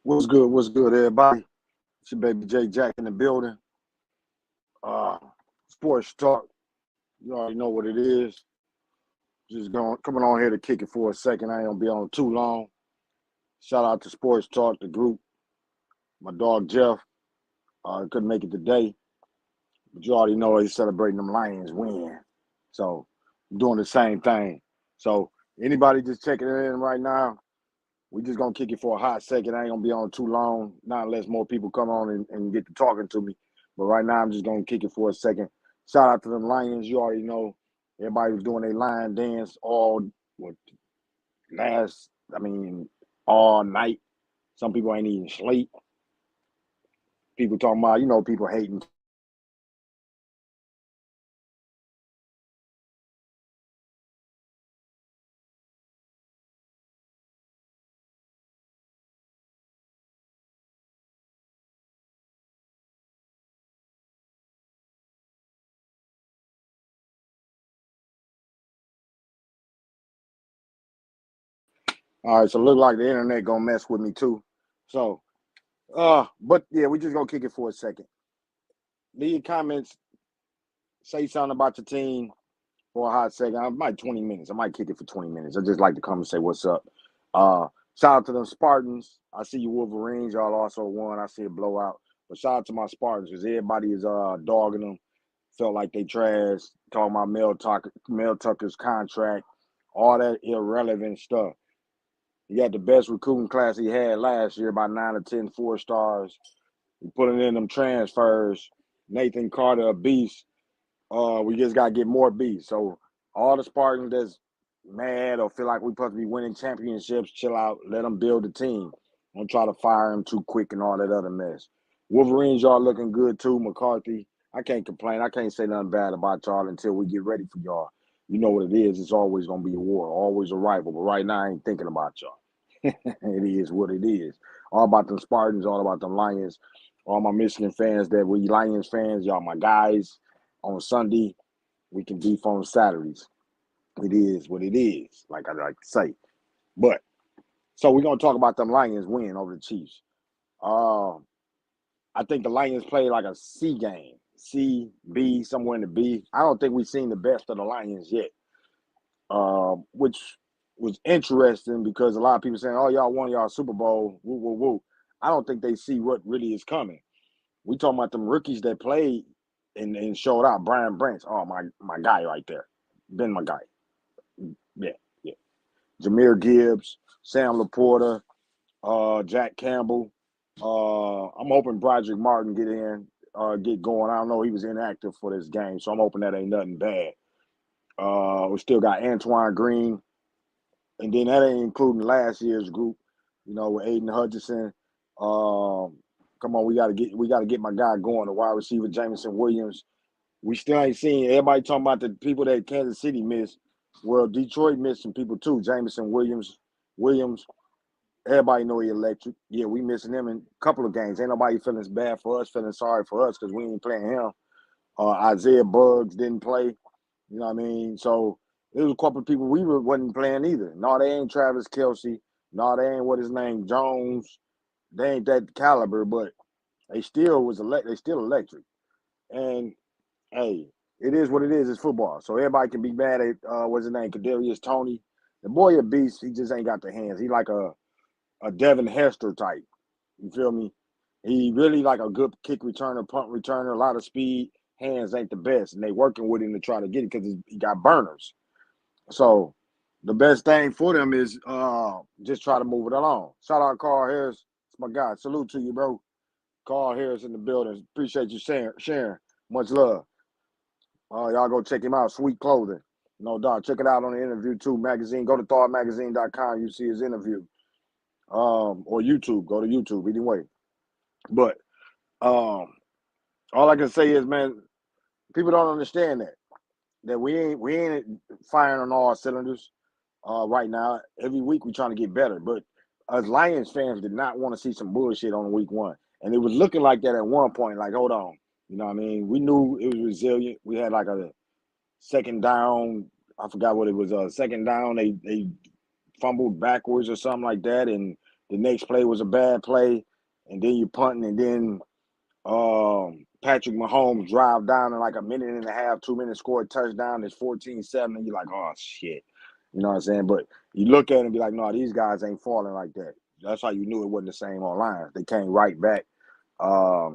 What's good? What's good, everybody? It's your baby J Jack in the building. Uh, Sports talk. You already know what it is. Just going coming on here to kick it for a second. I ain't gonna be on too long. Shout out to Sports Talk, the group. My dog Jeff couldn't make it today, but you already know he's celebrating them Lions win. So I'm doing the same thing. So anybody just checking in right now, we just gonna kick it for a hot second. I ain't gonna be on too long, not unless more people come on and get to talking to me. But right now, I'm just gonna kick it for a second. Shout out to them Lions. You already know everybody was doing their lion dance what, last. I mean, all night. Some people ain't even sleep. People talking about, people hating. All right, so look like the internet gonna mess with me too. So, but yeah, we just gonna kick it for a second. Leave comments, say something about your team, for a hot second. I might 20 minutes. I might kick it for 20 minutes. I just like to come and say what's up. Uh Shout out to them Spartans. I see you Wolverines. Y'all also won. I see a blowout. But shout out to my Spartans because everybody is dogging them. Felt like they trash. Talking about Mel Tucker's contract, all that irrelevant stuff. He got the best recruiting class he had last year, about 9 or 10 4 stars. He putting in them transfers. Nathan Carter, a beast. We just gotta get more beats. So all the Spartans that's mad or feel like we supposed to be winning championships, chill out. Let them build a team. Don't try to fire him too quick and all that other mess. Wolverines, y'all looking good too. McCarthy, I can't complain. I can't say nothing bad about y'all until we get ready for y'all. You know what it is. It's always gonna be a war, always a rival. But right now, I ain't thinking about y'all. It is what it is. All about them Spartans, all about them Lions. All my Michigan fans that we Lions fans, y'all my guys. On Sunday, we can beef on Saturdays. It is what it is, like I like to say. But so we're gonna talk about them Lions win over the Chiefs. Uh, I think the Lions played like a C game, C, B, somewhere in the B. I don't think we've seen the best of the Lions yet, which was interesting because a lot of people saying, "Oh, y'all won y'all Super Bowl." Woo, woo, woo. I don't think they see what really is coming. We talking about them rookies that played and showed out. Brian Branch, oh my guy right there, been my guy. Yeah, yeah. Jameer Gibbs, Sam Laporta, Jack Campbell. I'm hoping Broderick Martin get going. I don't know, he was inactive for this game, so I'm hoping that ain't nothing bad. We still got Antoine Green, and then that ain't including last year's group. With Aiden Hutchinson. Come on, we gotta get my guy going, the wide receiver Jameson Williams. We still ain't seen everybody talking about the people that Kansas City missed. Well, Detroit missed some people too. Jameson Williams. Everybody know he electric. Yeah, we missing him in a couple of games. Ain't nobody feeling bad for us, feeling sorry for us because we ain't playing him. Isaiah Buggs didn't play. You know what I mean? So there was a couple of people wasn't playing either. No, they ain't Travis Kelsey. No, they ain't what his name Jones. They ain't that caliber, but they still electric. And hey, it is what it is. It's football. So everybody can be mad at what's his name, Kadarius Tony. The boy a beast. He just ain't got the hands. He like a Devin Hester type. You feel me? He really like a good kick returner, punt returner, a lot of speed. Hands ain't the best, and they working with him to try to get it because he got burners. So the best thing for them is just try to move it along. Shout out Carl Harris. It's my guy. Salute to you, bro. Carl Harris in the building. Appreciate you sharing. Much love. Y'all go check him out. Sweet clothing. No doubt. Check it out on the interview too. Magazine. Go to thawedmagazine.com. You see his interview. Or YouTube. Go to YouTube. Either way. But all I can say is, man, people don't understand that we ain't firing on all cylinders right now. Every week we trying to get better. But us Lions fans did not want to see some bullshit on week one. And it was looking like that at one point. Like, hold on. You know what I mean? We knew it was resilient. We had like a second down. I forgot what it was. Second down. They fumbled backwards or something like that, and the next play was a bad play, and then you're punting, and then Patrick Mahomes drive down in like a minute and a half, 2 minutes, score a touchdown. It's 14-7, and you're like, oh shit, you know what I'm saying? But you look at it and be like, no, these guys ain't falling like that. That's how you knew it wasn't the same online. They came right back. A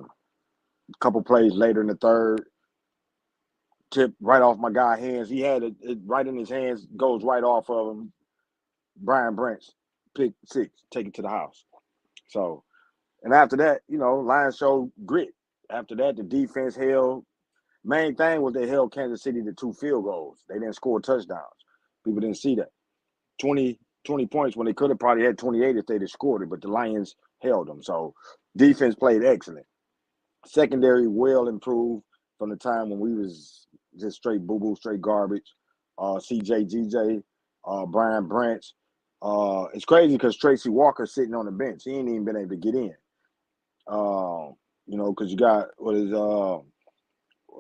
couple plays later in the third, tip right off my guy's hands. He had it right in his hands, goes right off of him. Brian Brent's pick six, take it to the house. So, and after that, Lions showed grit. After that, the defense held. Main thing was they held Kansas City to 2 field goals. They didn't score touchdowns. People didn't see that. 20 points when they could have probably had 28 if they'd have scored it, but the Lions held them. So defense played excellent. Secondary well improved from the time when we was just straight boo-boo, straight garbage. CJ, GJ, Brian Branch. It's crazy because Tracy Walker's sitting on the bench. He ain't even been able to get in. Because you got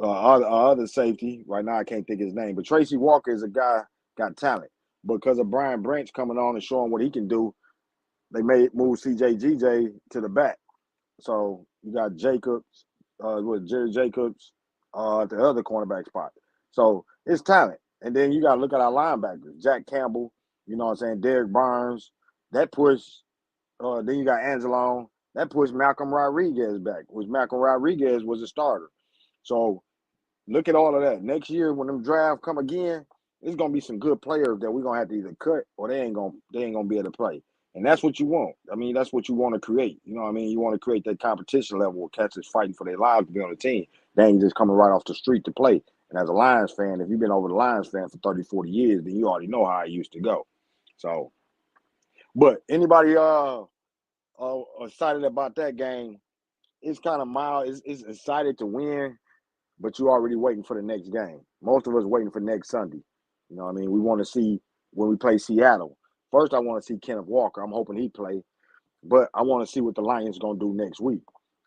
other safety. Right now I can't think of his name. But Tracy Walker is a guy got talent. Because of Brian Branch coming on and showing what he can do, they made move CJ, GJ to the back. So you got Jacobs, Jerry Jacobs, at the other cornerback spot. So it's talent. And then you got to look at our linebackers. Jack Campbell, you know what I'm saying, Derek Barnes. That push, then you got Angelone. That pushed Malcolm Rodriguez back, which Malcolm Rodriguez was a starter. So look at all of that. Next year when them drafts come again, there's gonna be some good players that we're gonna have to either cut or they ain't gonna be able to play. And that's what you want. I mean, that's what you want to create. You know what I mean? You want to create that competition level where cats is fighting for their lives to be on the team. They ain't just coming right off the street to play. And as a Lions fan, if you've been over the Lions fan for 30, 40 years, then you already know how it used to go. So, but anybody excited about that game, it's kind of mild. It's excited to win, but you already waiting for the next game. Most of us waiting for next Sunday. You know what I mean? We want to see when we play Seattle. First, I want to see Kenneth Walker. I'm hoping he play. But I want to see what the Lions going to do next week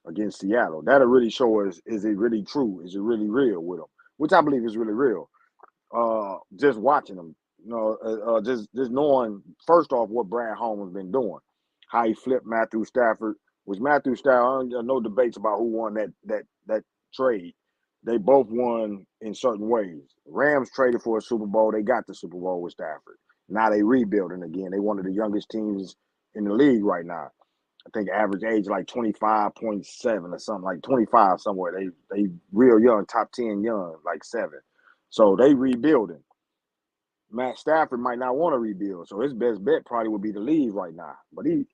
against Seattle. That'll really show us, is it really true? Is it really real with them? Which I believe is really real. Just watching them, just knowing, first off, what Brad Holmes been doing. How he flipped Matthew Stafford. Which Matthew Stafford, no debates about who won that trade. They both won in certain ways. Rams traded for a Super Bowl. They got the Super Bowl with Stafford. Now they rebuilding again. They one of the youngest teams in the league right now. I think average age like 25.7 or something, like 25 somewhere. They real young, top 10 young, like 7. So they rebuilding. Matt Stafford might not want to rebuild, so his best bet probably would be to leave right now. But he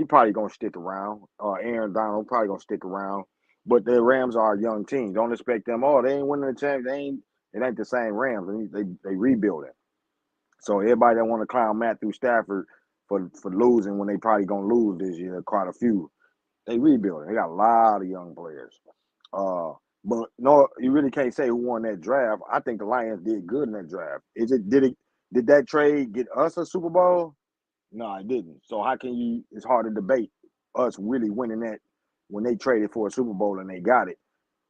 probably gonna stick around. Aaron Donald probably gonna stick around. But the Rams are a young team. Don't expect them. Oh, they ain't winning the championship. It ain't the same Rams. They rebuilding. So everybody that want to clown Matthew Stafford for losing when they probably gonna lose this year, quite a few. They rebuilding. They got a lot of young players. But no, you really can't say who won that draft. I think the Lions did good in that draft. Did that trade get us a Super Bowl? No, it didn't. So how can you? It's hard to debate us really winning that when they traded for a Super Bowl and they got it,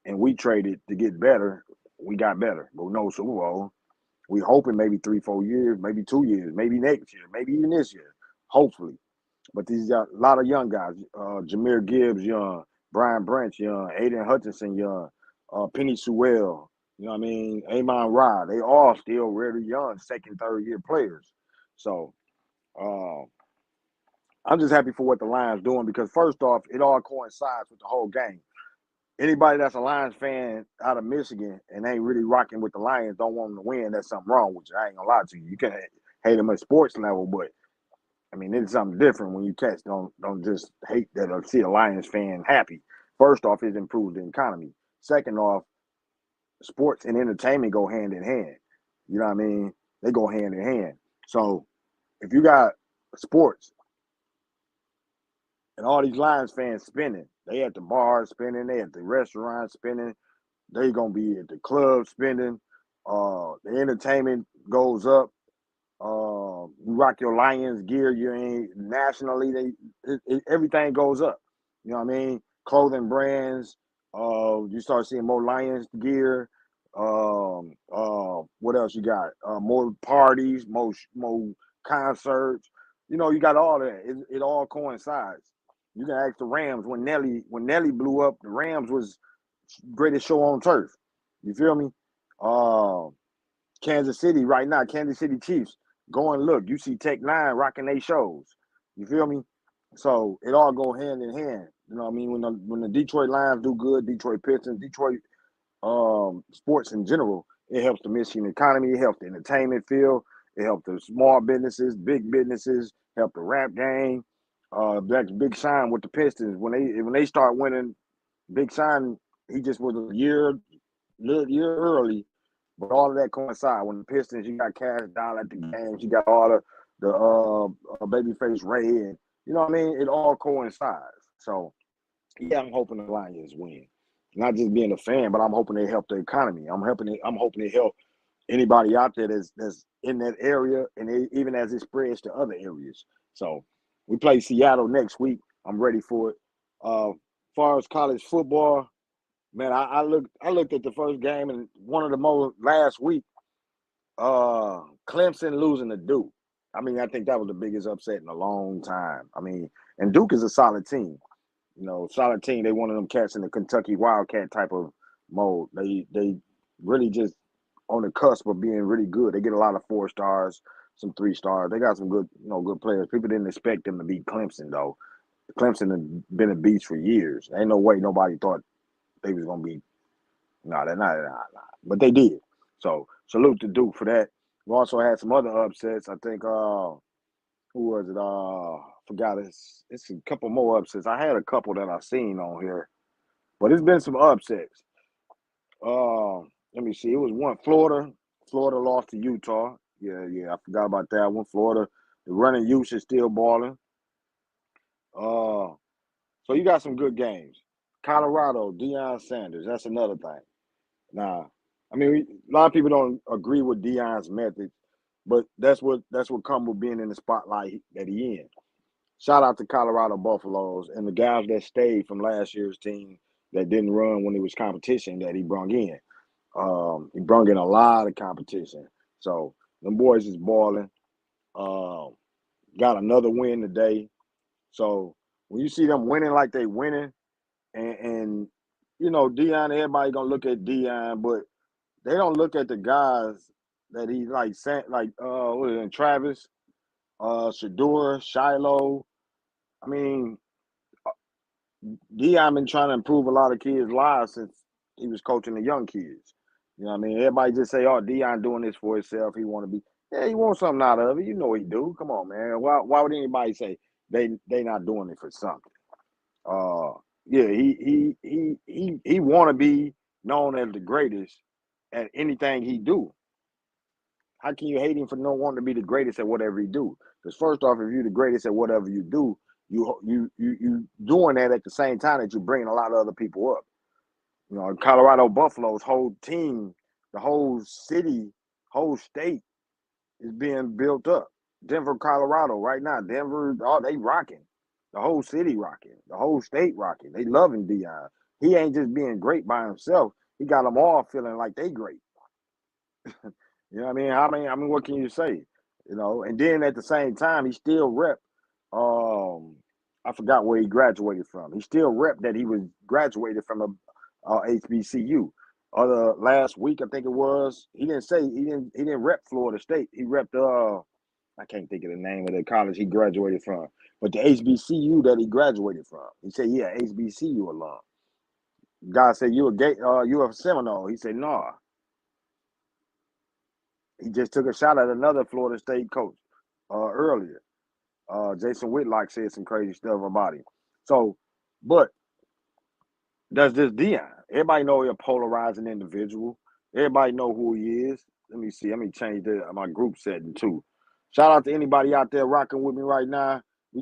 and we traded to get better. We got better, but no Super Bowl. We hoping maybe 3, 4 years, maybe 2 years, maybe next year, maybe even this year, hopefully. But these got a lot of young guys. Jameer Gibbs, young. Brian Branch, young. Aiden Hutchinson, young. Penny Sewell, you know what I mean? Amon Ra. They all still really young, second, third year players. So I'm just happy for what the Lions doing because first off, it all coincides with the whole game. Anybody that's a Lions fan out of Michigan and ain't really rocking with the Lions, don't want them to win, that's something wrong with you. I ain't gonna lie to you. You can hate them at sports level, but I mean, it's something different when you catch. Don't just hate that or see a Lions fan happy. First off, it improves the economy. Second off, sports and entertainment go hand in hand. You know what I mean? They go hand in hand. So if you got sports and all these Lions fans spending, they at the bar spending, they at the restaurant spending, they gonna be at the club spending. The entertainment goes up. You rock your Lions gear. You ain't nationally. Everything goes up. You know what I mean? Clothing brands. You start seeing more Lions gear. What else you got? More parties, more concerts. You got all that. It all coincides. You can ask the Rams when Nelly blew up. The Rams was greatest show on turf. You feel me? Uh, Kansas City right now, Kansas City Chiefs. Go and look. You see Tech Nine rocking they shows. You feel me? So it all go hand in hand. You know what I mean? When the Detroit Lions do good, Detroit Pistons, Detroit sports in general, it helps the Michigan economy, it helps the entertainment field, it helps the small businesses, big businesses, help the rap game. That's Big Shine with the Pistons. When they start winning, Big Shine, he just was a little year early, but all of that coincide. When the Pistons, you got Cash down at the games, you got all the babyface Ray, and you know what I mean. It all coincides. So yeah, I'm hoping the Lions win. Not just being a fan, but I'm hoping they help the economy. I'm hoping they help anybody out there that's in that area, and even as it spreads to other areas. So we play Seattle next week. I'm ready for it. Far as college football, man, I looked at the first game and one of the most last week. Clemson losing to Duke. I mean, I think that was the biggest upset in a long time. I mean, and Duke is a solid team. Solid team. They one of them cats in the Kentucky Wildcat type of mode. They really just on the cusp of being really good. They get a lot of 4 stars, some 3 stars. They got some good players. People didn't expect them to beat Clemson though. Clemson had been a beast for years. Ain't no way nobody thought they was gonna be. No, they're not. Nah. But they did. So salute to Duke for that. We also had some other upsets. I think who was it? Forgot it's a couple more upsets. I had a couple that I seen on here, but it's been some upsets. Uh, Let me see. It was one Florida. Florida lost to Utah. Yeah. I forgot about that one. Florida. The running use is still balling. Uh, so you got some good games. Colorado, Deion Sanders. That's another thing. Now, I mean, a lot of people don't agree with Deion's methods, but that's what comes with being in the spotlight that he in. Shout out to Colorado Buffaloes and the guys that stayed from last year's team that didn't run when it was competition that he brung in. He brung in a lot of competition. So them boys is balling. Um, got another win today. So when you see them winning like they winning, and Dion, everybody gonna look at Dion, but they don't look at the guys that he like sent, like what is it, Travis, Shador, Shiloh. I mean, Dion been trying to improve a lot of kids' lives since he was coaching the young kids. You know what I mean? Everybody just say, "Oh, Dion doing this for himself. He want to be." Yeah, he wants something out of it. You know he do. Come on, man. Why would anybody say they not doing it for something? Uh, yeah, he want to be known as the greatest at anything he do. How can you hate him for no wanting to be the greatest at whatever he do? Because first off, if you're the greatest at whatever you do, you doing that at the same time that you're bringing a lot of other people up. Colorado Buffalo's whole team, the whole city, whole state is being built up. Denver, Colorado, right now, Denver, oh, they rocking. The whole city rocking. The whole state rocking. They loving Dion. He ain't just being great by himself. He got them all feeling like they great. You know what I mean? I mean, what can you say? And then at the same time, he still rep. Um, I forgot where he graduated from. He still rep that he was graduated from a HBCU. Last week, I think it was. He didn't rep Florida State. He repped I can't think of the name of the college he graduated from, but the HBCU that he graduated from. He said, "Yeah, HBCU alum." Guy said, "You a gay? You a Seminole?" He said, "No." Nah. He just took a shot at another Florida State coach earlier. Jason Whitlock said some crazy stuff about him. So, but that's just Dion. Everybody know he's a polarizing individual. Everybody know who he is. Let me see. Let me change my group setting too. Shout out to anybody out there rocking with me right now. We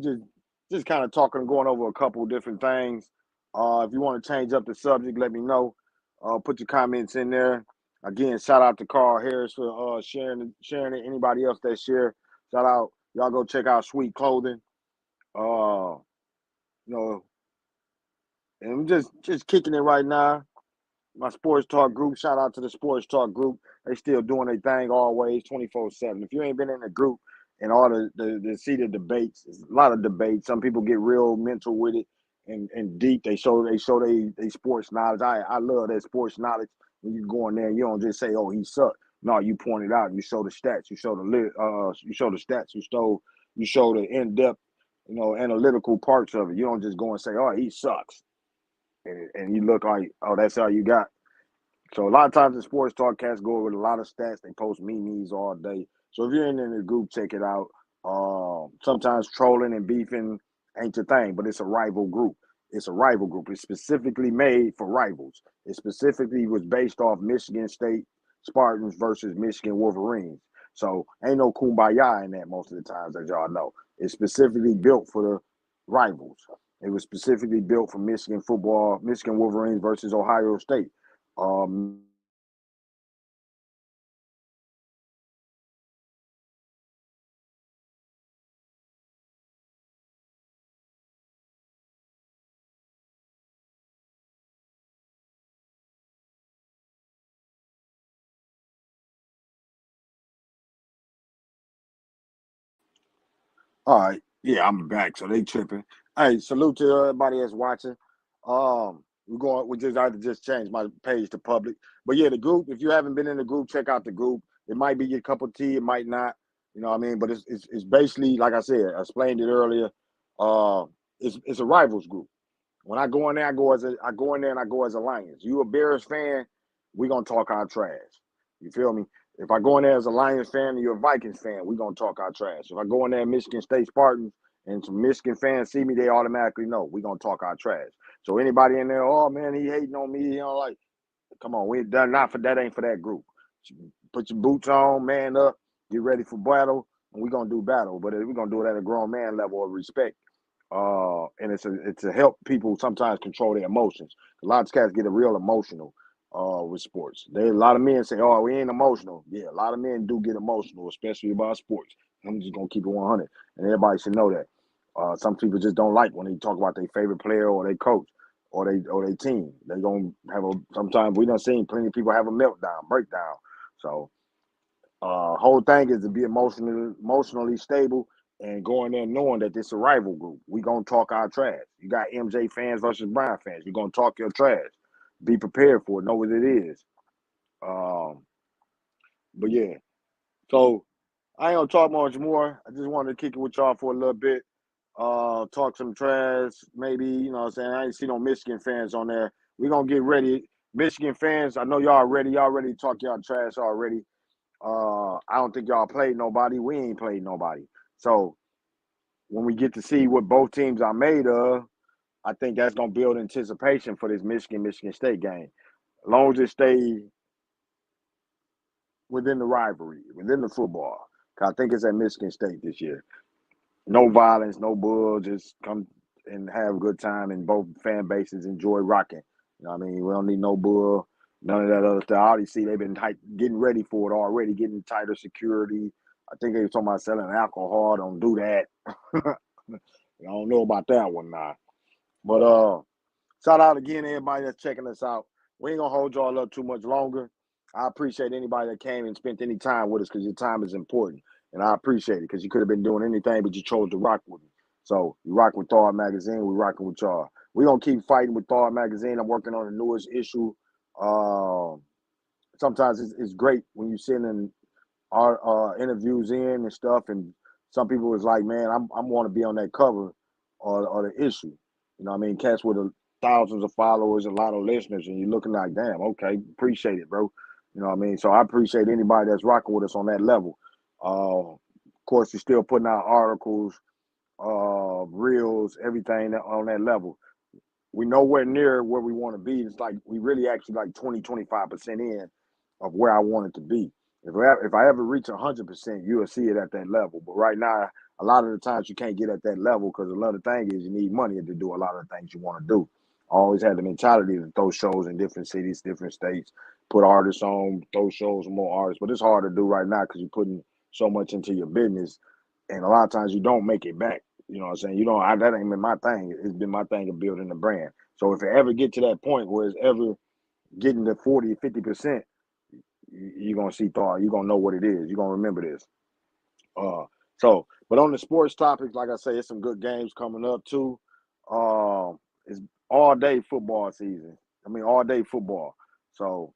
just kind of talking and going over a couple of different things. If you want to change up the subject, let me know. Put your comments in there. Again, shout out to Carl Harris for sharing it. Anybody else that share, shout out. Y'all go check out Sweet Clothing. Uh, you know, and I'm just kicking it right now. My sports talk group. Shout out to the sports talk group. They still doing their thing always, 24/7. If you ain't been in the group, and all the seated debates. It's a lot of debates. Some people get real mental with it and deep. They sports knowledge. I love that sports knowledge. When you go in there, you don't just say, "Oh, he sucked." No, you point it out. You show the stats. You show you show the stats. You show the in depth, analytical parts of it. You don't just go and say, "Oh, he sucks," and you look like, "Oh, that's all you got." So a lot of times the sports talk cats go with a lot of stats. They post memes all day. So if you're in the group, check it out. Sometimes trolling and beefing ain't the thing, but it's a rival group. It's a rival group. It's specifically made for rivals. It specifically was based off Michigan State Spartans versus Michigan Wolverines. So ain't no kumbaya in that most of the times, as y'all know. It's specifically built for the rivals. It was specifically built for Michigan football, Michigan Wolverines versus Ohio State. Michigan State versus All right. Yeah, I'm back. So they tripping. Hey, salute to everybody that's watching. We just I had to just change my page to public. But yeah, the group, if you haven't been in the group, check out the group. It might be your cup of tea, it might not. You know what I mean? But it's basically, like I said, I explained it earlier. Uh it's a rivals group. When I go in there, I go in there and I go as a Lions. You a Bears fan, we gonna talk our trash. You feel me? If I go in there as a Lions fan and you're a Vikings fan, we gonna talk our trash. If I go in there Michigan State Spartans and some Michigan fans see me, they automatically know we gonna talk our trash. So anybody in there, oh man, he hating on me, like, come on, we done not for that ain't for that group. Put your boots on, man up, get ready for battle, and we gonna do battle. But we're gonna do it at a grown man level of respect. And it's to help people sometimes control their emotions. A lot of cats get a real emotional with sports. There a lot of men say, "Oh, we ain't emotional." Yeah, a lot of men do get emotional, especially about sports. I'm just gonna keep it 100, and everybody should know that. Some people just don't like when they talk about their favorite player or their coach or they team. They gonna have a. Sometimes we done seen plenty of people have a meltdown, breakdown. So whole thing is to be emotionally stable and going there knowing that this is a rival group. We gonna talk our trash. You got MJ fans versus Brian fans. You're gonna talk your trash. Be prepared for it. Know what it is. Um, but yeah. So I ain't gonna talk much more. I just wanted to kick it with y'all for a little bit. Talk some trash. Maybe, you know what I'm saying? I ain't see no Michigan fans on there. We gonna get ready. Michigan fans, I know y'all ready. Y'all ready to talk y'all trash already. I don't think y'all played nobody. We ain't played nobody. So when we get to see what both teams are made of, I think that's gonna build anticipation for this Michigan State game. As long as it stays within the rivalry, within the football. 'Cause I think it's at Michigan State this year. No violence, no bull. Just come and have a good time, and both fan bases enjoy rocking. You know what I mean? We don't need no bull, none of that other stuff. I already see they've been getting ready for it already, getting tighter security. I think they were talking about selling alcohol. Don't do that. I don't know about that one now. But shout out again to everybody that's checking us out. We ain't gonna hold y'all up too much longer. I appreciate anybody that came and spent any time with us because your time is important. And I appreciate it because you could have been doing anything, but you chose to rock with me. So you rock with Thawed Magazine, we rocking with y'all. We gonna keep fighting with Thawed Magazine. I'm working on the newest issue. Um, Sometimes it's great when you send in our interviews in and stuff, and some people was like, "Man, I want to be on that cover or the issue." You know what I mean? Cats with thousands of followers, a lot of listeners, and you're looking like, "Damn, okay, appreciate it, bro." You know what I mean? So I appreciate anybody that's rocking with us on that level. Of course, you're still putting out articles, reels, everything on that level. We nowhere near where we want to be. It's like we really actually like 20, 25% in of where I want it to be. If I ever reach 100%, you'll see it at that level. But right now, a lot of the times you can't get at that level because another thing is you need money to do a lot of the things you want to do. I always had the mentality to throw shows in different cities, different states, put artists on, throw shows with more artists. But it's hard to do right now because you're putting so much into your business, and a lot of times you don't make it back. You know what I'm saying? You know, that ain't been my thing. It's been my thing of building the brand. So if it ever get to that point where it's ever getting to 40, 50%, you're gonna see Thawed. You're gonna know what it is. You're gonna remember this. So, but on the sports topics, like I say, it's some good games coming up too. It's all day football season. I mean, all day football. So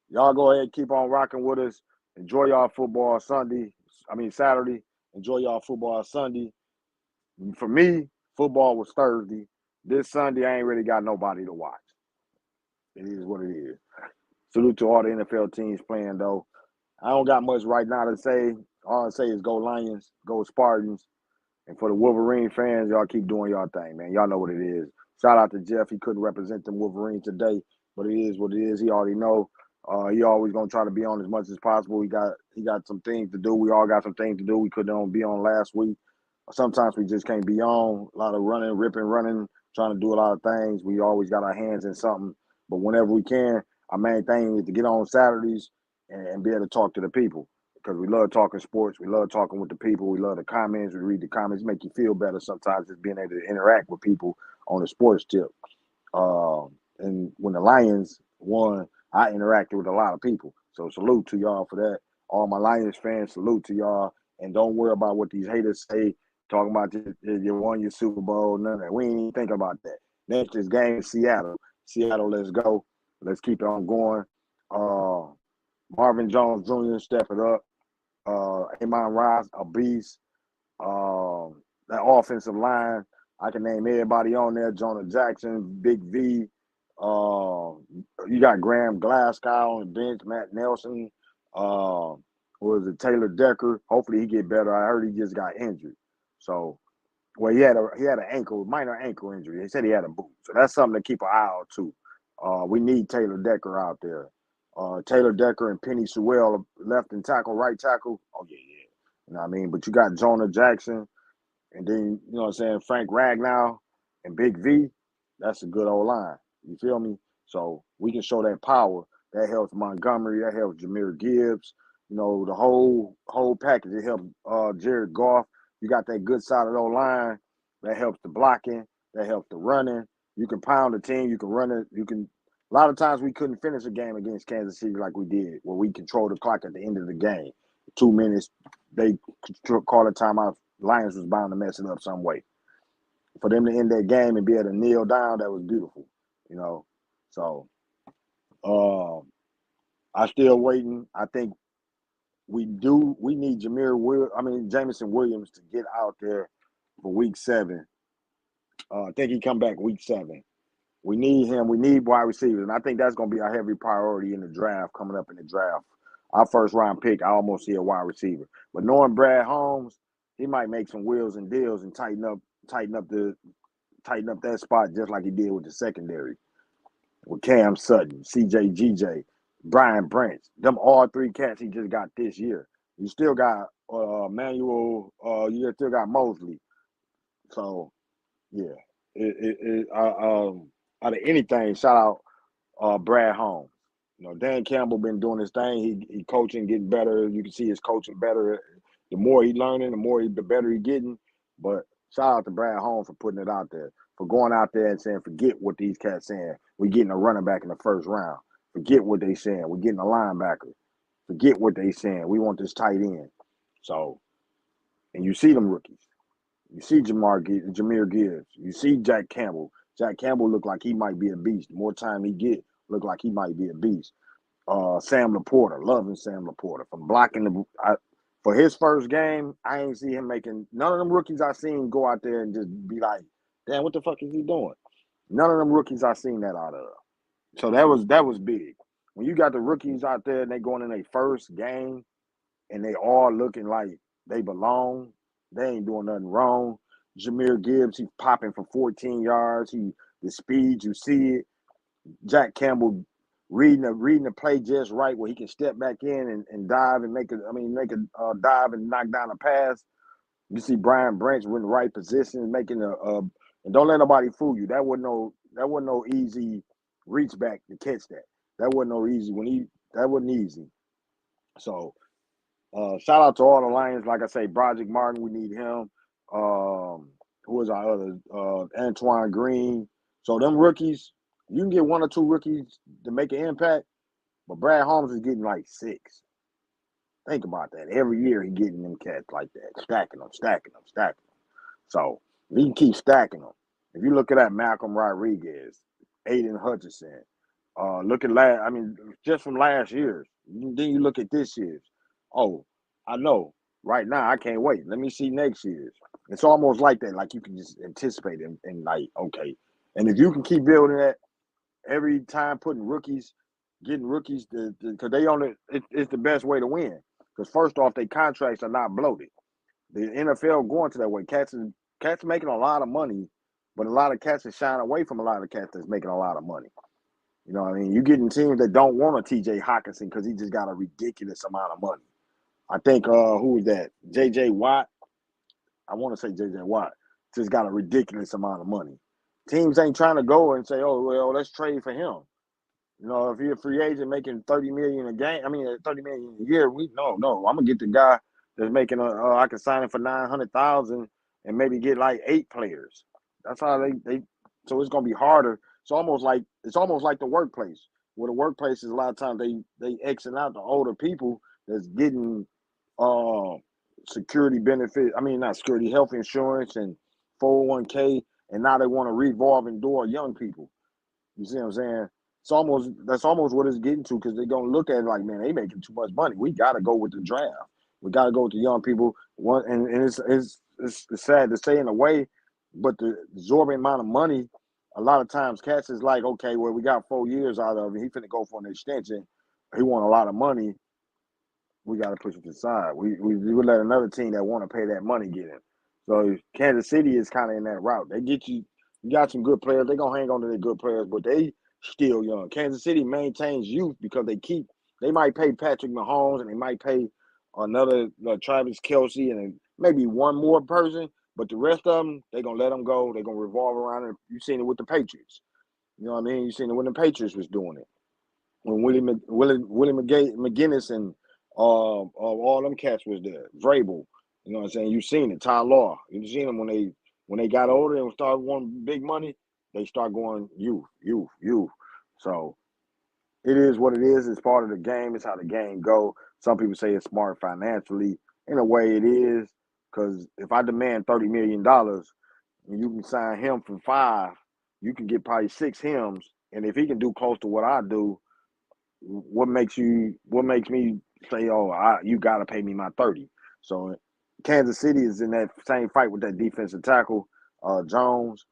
y'all go ahead, keep on rocking with us. Enjoy y'all football Sunday. I mean Saturday. Enjoy y'all football Sunday. For me, football was Thursday. This Sunday, I ain't really got nobody to watch. It is what it is. Salute to all the NFL teams playing though. I don't got much right now to say. All I say is go Lions, go Spartans. And for the Wolverine fans, y'all keep doing y'all thing, man. Y'all know what it is. Shout out to Jeff. He couldn't represent them Wolverines today, but it is what it is. He already know. He always gonna try to be on as much as possible. He got some things to do. We all got some things to do. We couldn't be on last week. Sometimes we just can't be on. A lot of running, ripping, running, trying to do a lot of things. We always got our hands in something. But whenever we can, our main thing is to get on Saturdays and be able to talk to the people because we love talking sports. We love talking with the people. We love the comments. We read the comments, make you feel better sometimes just being able to interact with people on the sports tip. And when the Lions won, I interacted with a lot of people. So salute to y'all for that. All my Lions fans, salute to y'all. And don't worry about what these haters say, talking about you won your Super Bowl, none of that. We ain't even thinking about that. Next is game in Seattle. Seattle, let's go. Let's keep it on going. Marvin Jones Jr., step it up. Amon Ross, a beast. That offensive line, I can name everybody on there. Jonah Jackson, Big V. You got Graham Glasgow on the bench, Matt Nelson. Who is it? Taylor Decker. Hopefully he get better. I heard he just got injured. So, well, he had an minor ankle injury. They said he had a boot. So that's something to keep an eye out too. We need Taylor Decker out there. Taylor Decker and Penny Sewell, left and tackle, right tackle. Oh yeah. You know what I mean? But you got Jonah Jackson, and then, you know what I'm saying, Frank Ragnow and Big V. That's a good old line. You feel me? So we can show that power. That helps Montgomery. That helps Jameer Gibbs. You know, the whole package. It helps Jared Goff. You got that good side of the line. That helps the blocking. That helps the running. You can pound the team. You can run it. You can. A lot of times we couldn't finish a game against Kansas City like we did, where we controlled the clock at the end of the game. 2 minutes, they call a timeout. Lions was bound to mess it up some way. For them to end that game and be able to kneel down, that was beautiful, you know. So I still waiting. I think we need Jameson Williams to get out there for week 7. I think he come back week 7. We need him. We need wide receivers. And I think that's going to be our heavy priority in the draft, coming up in the draft. Our first round pick, I almost see a wide receiver. But knowing Brad Holmes, he might make some wheels and deals and tighten up that spot just like he did with the secondary. With Cam Sutton, CJ GJ, Brian Branch. Them all 3 cats he just got this year. You still got Manuel, you still got Mosley. So yeah. Out of anything, shout out Brad Holmes. You know, Dan Campbell been doing his thing. He coaching, getting better. You can see his coaching better. The more he learning, the better he getting. But shout out to Brad Holmes for putting it out there, for going out there and saying, forget what these cats saying. We're getting a running back in the first round. Forget what they saying. We're getting a linebacker. Forget what they saying. We want this tight end. So, and you see them rookies. You see Jameer Gibbs. You see Jack Campbell. Jack Campbell look like he might be a beast. The more time he get, look like he might be a beast. Sam Laporta, loving Sam Laporta from blocking for his first game. I ain't see him making none of them rookies I seen go out there and just be like, damn, what the fuck is he doing? None of them rookies I seen that out of. So that was big. When you got the rookies out there and they going in their first game and they all looking like they belong, they ain't doing nothing wrong. Jameer Gibbs, he's popping for 14 yards. The speed, you see it. Jack Campbell reading the play just right where he can step back in and dive and make a dive and knock down a pass. You see Brian Branch in the right position, making and don't let nobody fool you. That wasn't no easy reach back to catch that. That wasn't no easy that wasn't easy. So shout out to all the Lions. Like I say, Broderick Martin, we need him. Who is our other? Antoine Green. So them rookies, you can get 1 or 2 rookies to make an impact, but Brad Holmes is getting like 6. Think about that. Every year he getting them cats like that, stacking them, stacking them, stacking them. So we can keep stacking them. If you look at that Malcolm Rodriguez, Aiden Hutchinson, look at last. I mean, just from last year's. Then you look at this year's. Oh, I know. Right now, I can't wait. Let me see next year's. It's almost like that. Like you can just anticipate and like, okay. And if you can keep building that every time, putting rookies, getting rookies, because they only it's the best way to win. Because first off, their contracts are not bloated. The NFL going to that way. Cats making a lot of money, but a lot of cats are shying away from a lot of cats that's making a lot of money. You know what I mean? You getting teams that don't want a TJ Hawkinson because he just got a ridiculous amount of money. I think who is that? JJ Watt. I want to say JJ Watt just got a ridiculous amount of money. Teams ain't trying to go and say, "Oh well, let's trade for him." You know, if you're a free agent making 30 million a game, I mean 30 million a year, no. I'm gonna get the guy that's making I can sign him for 900,000 and maybe get like 8 players. That's how they. So it's gonna be harder. It's almost like the workplace. Where the workplace is a lot of times they Xing out the older people that's getting uh security benefit. I mean not security, health insurance and 401k, and now they want to revolving door young people. You see what I'm saying? That's almost what it's getting to because they're gonna look at it like, man, they making too much money. We gotta go with the draft. We gotta go with the young people. One and it's sad to say in a way, but the absorbing amount of money, a lot of times cats is like, okay, well, we got 4 years out of it. He finna go for an extension. He want a lot of money. We got to push it to the side. We would let another team that want to pay that money get him. So Kansas City is kind of in that route. They get you. You got some good players. They gonna hang on to their good players, but they still young. Kansas City maintains youth because they keep. They might pay Patrick Mahomes and they might pay another Travis Kelsey and maybe one more person, but the rest of them they gonna let them go. They gonna revolve around it. You seen it with the Patriots. You know what I mean? You seen it when the Patriots was doing it when Willie McGinnis and all them cats was there. Vrabel, you know what I'm saying? You seen it. Ty Law, you seen them when they got older and started wanting big money. They start going youth. So it is what it is. It's part of the game. It's how the game go. Some people say it's smart financially. In a way, it is because if I demand $30 million and you can sign him for 5, you can get probably 6 hymns. And if he can do close to what I do, what makes me say, oh, you got to pay me my 30. So Kansas City is in that same fight with that defensive tackle, Jones.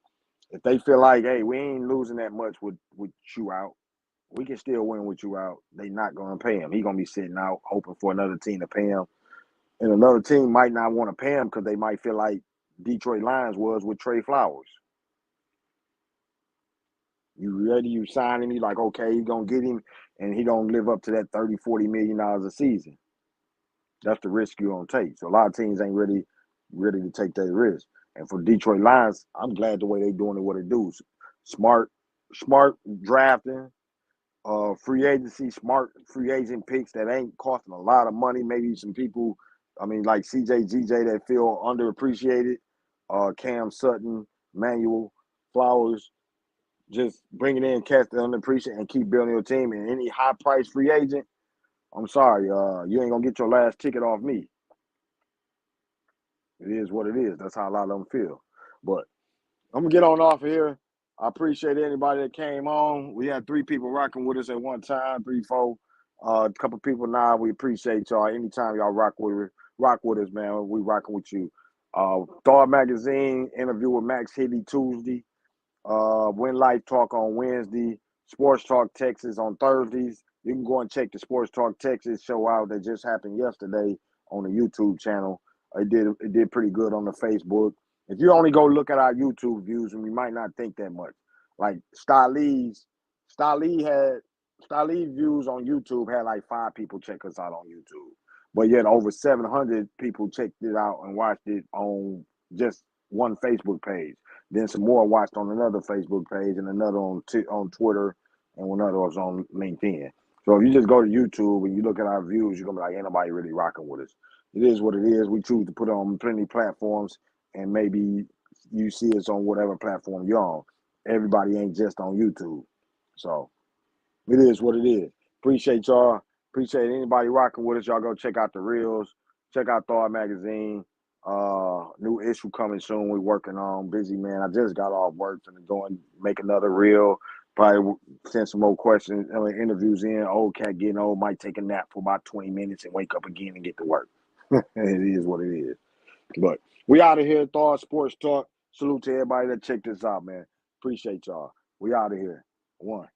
If they feel like, hey, we ain't losing that much with you out, we can still win with you out. They not going to pay him. He going to be sitting out hoping for another team to pay him. And another team might not want to pay him because they might feel like Detroit Lions was with Trey Flowers. You ready? You sign him. You like, okay, you going to get him and he going to live up to that $30-40 million a season. That's the risk you're going to take. So a lot of teams ain't ready to take that risk. And for Detroit Lions, I'm glad the way they doing it, what they do. Smart drafting, free agency, smart free agent picks that ain't costing a lot of money. Maybe some people, I mean, like CJ, GJ that feel underappreciated, Cam Sutton, Manuel Flowers, just bringing in cats that underappreciated and keep building your team. And any high price free agent, I'm sorry, you ain't gonna get your last ticket off me. It is what it is. That's how a lot of them feel. But I'm gonna get on off of here. I appreciate anybody that came on. We had 3 people rocking with us at one time, 3, 4. A couple people now. We appreciate y'all. Anytime y'all rock with us, man. We rocking with you. Thawed Magazine interview with Max Healy Tuesday. Win Life Talk on Wednesday. Sports Talk Texas on Thursdays. You can go and check the Sports Talk Texas show out that just happened yesterday on the YouTube channel. It did pretty good on the Facebook. If you only go look at our YouTube views, and we might not think that much. Like Stali had Stali views on YouTube had like 5 people check us out on YouTube, but yet over 700 people checked it out and watched it on just one Facebook page. Then some more watched on another Facebook page and another on Twitter and one other was on LinkedIn. So if you just go to YouTube and you look at our views, you're gonna be like, ain't nobody really rocking with us. It is what it is. We choose to put it on plenty of platforms, and maybe you see us on whatever platform you're on. Everybody ain't just on YouTube. So it is what it is. Appreciate y'all. Appreciate anybody rocking with us. Y'all go check out the reels. Check out Thawed magazine. New issue coming soon. We're working on. Busy man. I just got off work and go and make another reel. Probably send some more questions, interviews in. Old cat getting old might take a nap for about 20 minutes and wake up again and get to work. It is what it is. But we out of here. Thawed Sports Talk. Salute to everybody that checked this out, man. Appreciate y'all. We out of here. One.